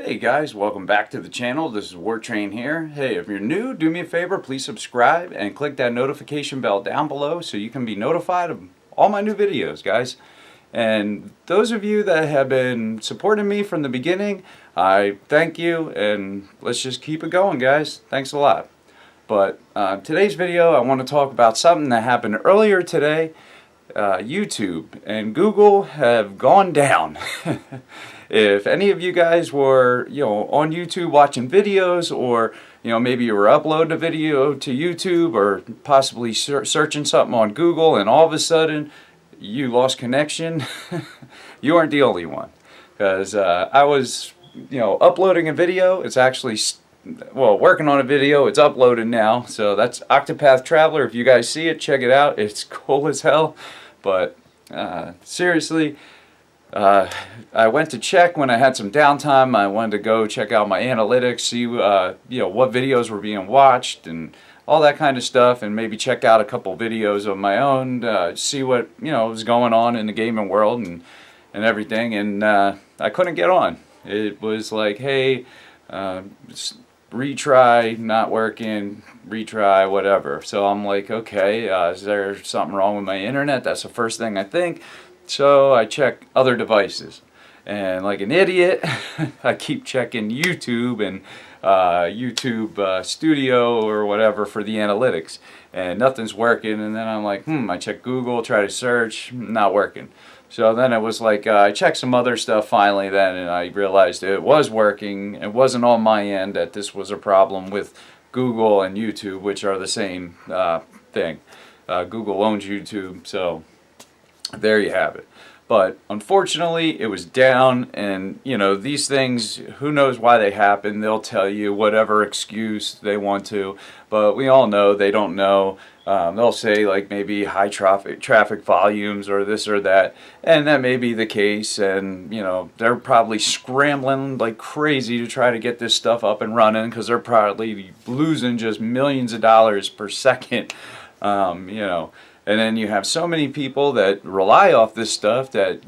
Hey guys, welcome back to the channel. This is Wartrain here. Hey, if you're new, do me a favor, please subscribe and click that notification bell down below so you can be notified of all my new videos, guys. And those of you that have been supporting me from the beginning, I thank you, and let's just keep it going, guys. Thanks a lot. But today's video, I want to talk about something that happened earlier today. YouTube and Google have gone down. If any of you guys were, on YouTube watching videos, or maybe you were uploading a video to YouTube, or possibly searching something on Google, and all of a sudden you lost connection, you aren't the only one. Because I was, uploading a video. It's actually working on a video. It's uploaded now. So that's Octopath Traveler. If you guys see it, check it out. It's cool as hell. But seriously, I went to check when I had some downtime. I wanted to go check out my analytics, see what videos were being watched and all that kind of stuff, and maybe check out a couple videos of my own, see what was going on in the gaming world and everything. And I couldn't get on. It was like, hey, retry, not working, retry, whatever. So I'm like, okay, is there something wrong with my internet? That's the first thing I think. So I check other devices, and like an idiot, I keep checking YouTube and YouTube Studio or whatever for the analytics, and nothing's working. And then I'm like, I check Google, try to search, not working. So then it was like, I checked some other stuff finally then, and I realized it was working. It wasn't on my end, that this was a problem with Google and YouTube, which are the same thing. Google owns YouTube, so there you have it. But unfortunately, it was down, and these things, who knows why they happen. They'll tell you whatever excuse they want to, but we all know they don't know. They'll say like maybe high traffic volumes or this or that, and that may be the case. And they're probably scrambling like crazy to try to get this stuff up and running, because they're probably losing just millions of dollars per second. And then you have so many people that rely off this stuff that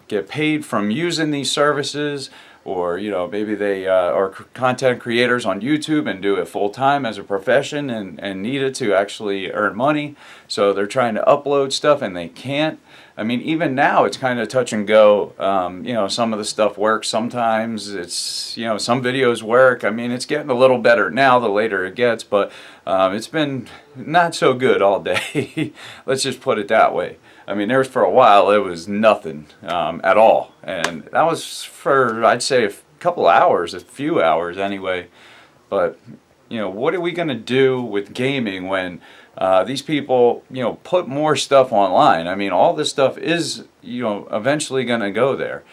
get paid from using these services, or maybe they are content creators on YouTube and do it full time as a profession and need it to actually earn money. So they're trying to upload stuff and they can't. I mean, even now it's kind of touch and go. Some of the stuff works sometimes. It's some videos work. I mean, it's getting a little better now the later it gets, but it's been not so good all day. Let's just put it that way. I mean, for a while it was nothing at all, and that was for, I'd say, a couple hours, a few hours anyway. But what are we going to do with gaming when these people put more stuff online? I mean, all this stuff is eventually going to go there.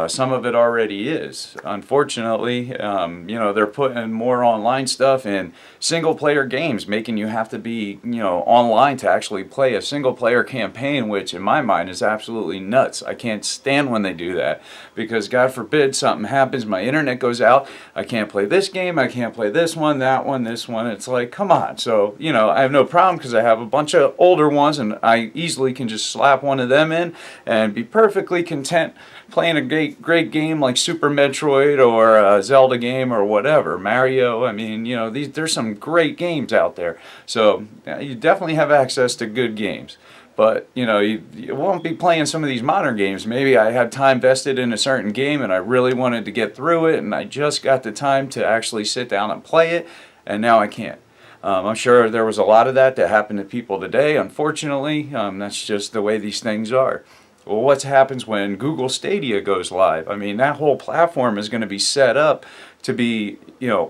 Some of it already is. Unfortunately, they're putting more online stuff in single-player games, making you have to be, online to actually play a single-player campaign, which in my mind is absolutely nuts. I can't stand when they do that, because God forbid something happens, my internet goes out, I can't play this game, I can't play this one, that one, this one. It's like, come on. So, I have no problem, because I have a bunch of older ones, and I easily can just slap one of them in and be perfectly content playing a great game like Super Metroid, or a Zelda game, or whatever, Mario. I mean, there's some great games out there. So you definitely have access to good games. But you won't be playing some of these modern games. Maybe I had time vested in a certain game and I really wanted to get through it, and I just got the time to actually sit down and play it, and now I can't. I'm sure there was a lot of that happened to people today, unfortunately. That's just the way these things are. Well, what happens when Google Stadia goes live? I mean, that whole platform is going to be set up to be,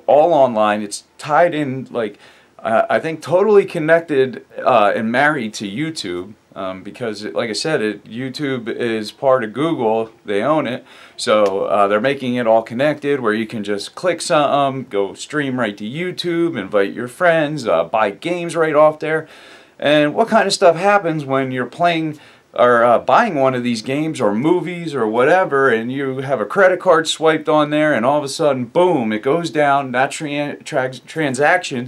all online. It's tied in, like, I think totally connected and married to YouTube, because, like I said, YouTube is part of Google. They own it. So they're making it all connected, where you can just click something, go stream right to YouTube, invite your friends, buy games right off there. And what kind of stuff happens when you're playing or buying one of these games or movies or whatever, and you have a credit card swiped on there, and all of a sudden, boom, it goes down. That transaction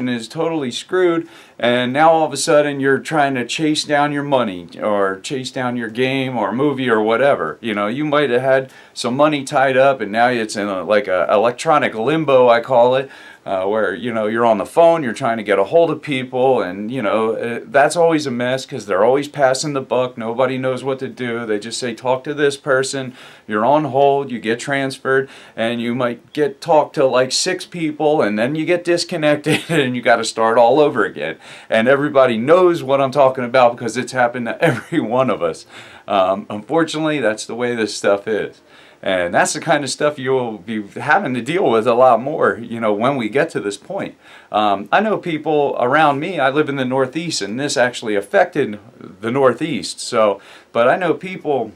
is totally screwed, and now all of a sudden you're trying to chase down your money or chase down your game or movie or whatever. You know, you might have had some money tied up and now it's in like a electronic limbo, I call it, where, you know, you're on the phone, you're trying to get a hold of people, and, you know, that's always a mess because they're always passing the buck. Nobody knows what to do. They just say, talk to this person. You're on hold, you get transferred, and you might get talked to like 6 people, and then you get disconnected and you got to start all over again. And everybody knows what I'm talking about because it's happened to every one of us. Unfortunately, that's the way this stuff is. And that's the kind of stuff you'll be having to deal with a lot more, you know, when we get to this point. I know people around me, I live in the Northeast, and this actually affected the Northeast. So, but I know people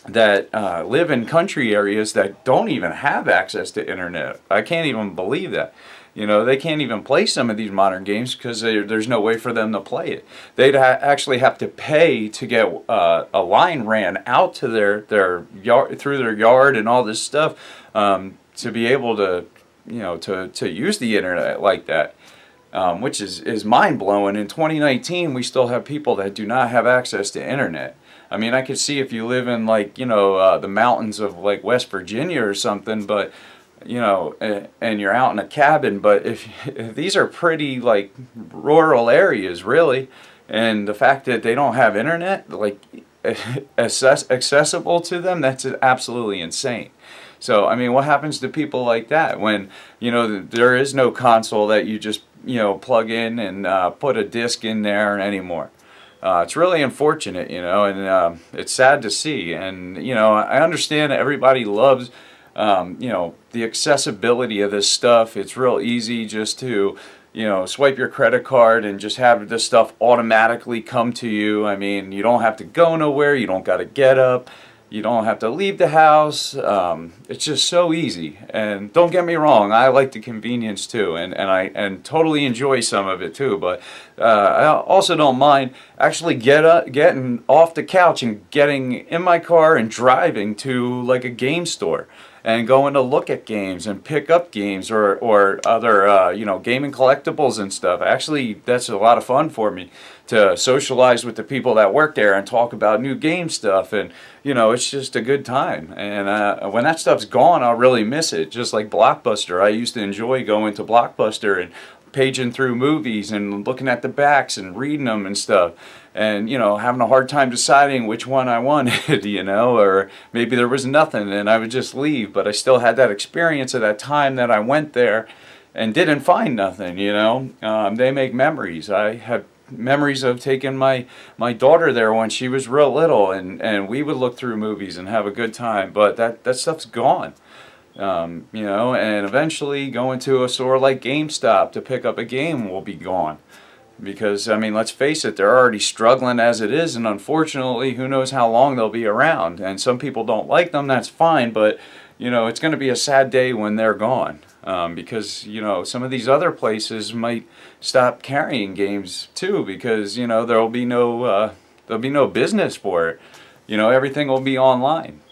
that live in country areas that don't even have access to internet. I can't even believe that. You know, they can't even play some of these modern games because there's no way for them to play it. They'd actually have to pay to get a line ran out to their yard, through their yard and all this stuff, to be able to, you know, to use the internet like that, which is mind-blowing. In 2019, we still have people that do not have access to internet. I mean, I could see if you live in, like, you know, the mountains of like West Virginia or something, but you know, and you're out in a cabin, but if these are pretty like rural areas really, and the fact that they don't have internet like accessible to them, that's absolutely insane. So I mean, what happens to people like that when, you know, there is no console that you just, you know, plug in and put a disc in there anymore? It's really unfortunate, you know, and it's sad to see. And you know, I understand that everybody loves you know, the accessibility of this stuff. It's real easy just to, you know, swipe your credit card and just have this stuff automatically come to you. I mean, you don't have to go nowhere. You don't got to get up. You don't have to leave the house. It's just so easy. And don't get me wrong, I like the convenience too, and I totally enjoy some of it too. But I also don't mind actually getting off the couch and getting in my car and driving to like a game store and going to look at games and pick up games or other you know, gaming collectibles and stuff. Actually, that's a lot of fun for me to socialize with the people that work there and talk about new game stuff, and you know, it's just a good time. And when that stuff's gone, I'll really miss it. Just like Blockbuster, I used to enjoy going to Blockbuster and paging through movies and looking at the backs and reading them and stuff, and you know, having a hard time deciding which one I wanted, you know, or maybe there was nothing and I would just leave, but I still had that experience of that time that I went there and didn't find nothing, you know. They make memories. I have memories of taking my daughter there when she was real little, and we would look through movies and have a good time, but that stuff's gone. You know, and eventually going to a store like GameStop to pick up a game will be gone. Because, I mean, let's face it, they're already struggling as it is, and unfortunately, who knows how long they'll be around. And some people don't like them, that's fine, but, you know, it's going to be a sad day when they're gone. Because, you know, some of these other places might stop carrying games too, because, you know, there'll be no business for it. You know, everything will be online.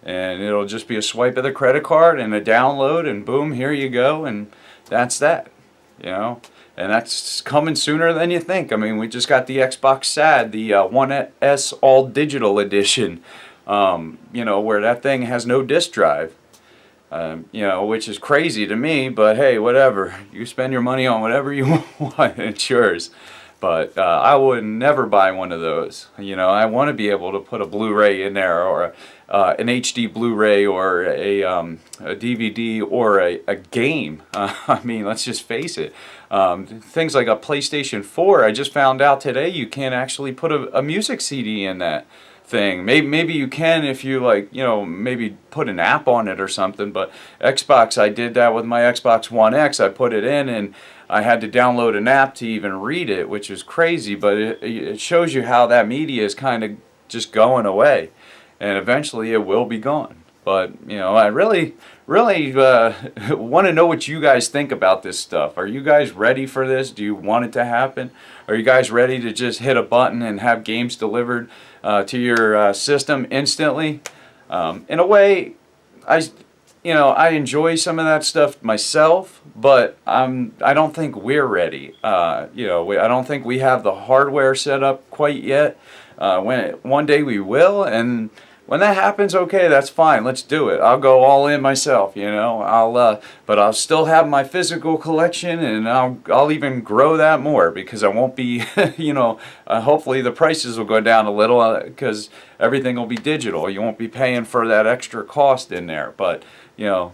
And it'll just be a swipe of the credit card and a download, and boom, here you go, and that's that, you know. And that's coming sooner than you think. I mean, we just got the Xbox SAD, the One S All Digital Edition, you know, where that thing has no disk drive, you know, which is crazy to me, but hey, whatever. You spend your money on whatever you want, it's yours. But I would never buy one of those. You know, I want to be able to put a Blu-ray in there, or an HD Blu-ray, or a DVD, or a game. I mean, let's just face it. Things like a PlayStation 4, I just found out today you can't actually put a music CD in that thing. Maybe you can if you, like, you know, maybe put an app on it or something, but Xbox, I did that with my Xbox One X. I put it in and I had to download an app to even read it, which is crazy, but it shows you how that media is kind of just going away, and eventually it will be gone. But, you know, I really want to know what you guys think about this stuff. Are you guys ready for this? Do you want it to happen? Are you guys ready to just hit a button and have games delivered to your system instantly? In a way, you know, I enjoy some of that stuff myself, but I don't think we're ready. You know, I don't think we have the hardware set up quite yet. One day we will, and when that happens, okay, that's fine. Let's do it. I'll go all in myself. You know, but I'll still have my physical collection, and I'll even grow that more because I won't be, you know, hopefully the prices will go down a little because everything will be digital. You won't be paying for that extra cost in there, but you know,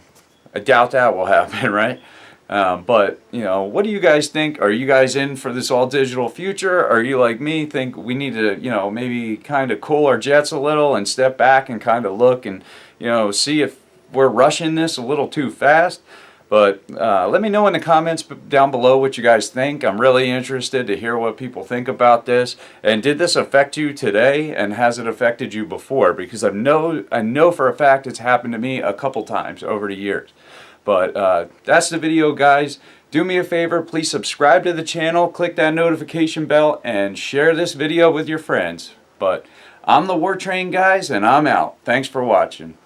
I doubt that will happen, right? But you know, what do you guys think? Are you guys in for this all digital future? Or are you like me, think we need to, you know, maybe kind of cool our jets a little and step back and kind of look and, you know, see if we're rushing this a little too fast? But let me know in the comments down below what you guys think. I'm really interested to hear what people think about this. And did this affect you today? And has it affected you before? Because I know for a fact it's happened to me a couple times over the years. But that's the video, guys. Do me a favor, please subscribe to the channel, click that notification bell, and share this video with your friends. But I'm the War Train, guys, and I'm out. Thanks for watching.